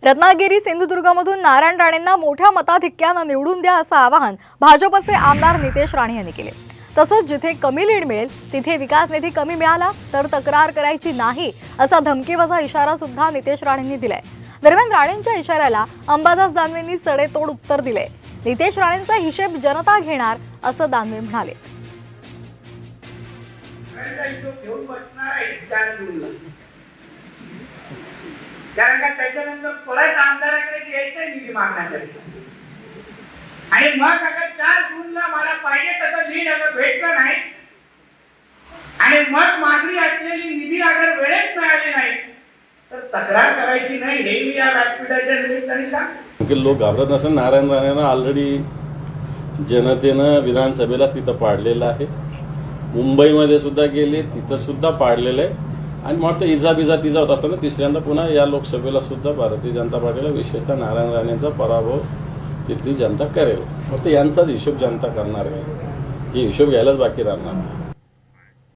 रत्नागिरी सिंधुदुर्गमधून नारायण राणेंना मोठ्या मताधिक्याने निवडून द्या असं आवाहन भाजपचे आमदार नितेश राणे यांनी केले। तसंच जिथे कमी लीड मिळेल तिथे विकास निधी कमी मिळाला तर तक्रार करायची नाही असा धमकीवजा इशारा सुद्धा नितेश राणेंनी दिलाय। दरम्यान राणेंच्या इशाऱ्याला अंबादास दानवेंनी सडेतोड उत्तर दिले। नितेश राणेंचा हिशेब जनता घेणार असं दानवे म्हणाले। कारण का त्याच्यानंतर परत आमदाराकडे यायचं निधी मागण्यासाठी आणि मग अगर 4 जूनला मला पाहिजे तसं लीड अगर भेटलं नाही आणि मग मागणी असलेली निधी अगर वेळेत मिळाली नाही तर तक्रार करायची नाही हे मी या व्यासपीठाच्या निमित्ताने सांगतो की लोक घाबरत नसतात। नारायण राणेंना ऑलरेडी जनतेनं विधानसभेला तिथं पाडलेलं आहे, मुंबईमध्ये सुद्धा गेले तिथं सुद्धा पाडलेलं आहे आणि मग ते इजा तिजा होत असताना तिसऱ्यांदा पुन्हा या लोकसभेला सुद्धा भारतीय जनता पार्टीला विशेषतः नारायण राणेंचा पराभव तिथली जनता करेल। फक्त यांचाच हिशोब जनता करणार आहे, हे हिशोब घ्यायलाच बाकी राहणार नाही।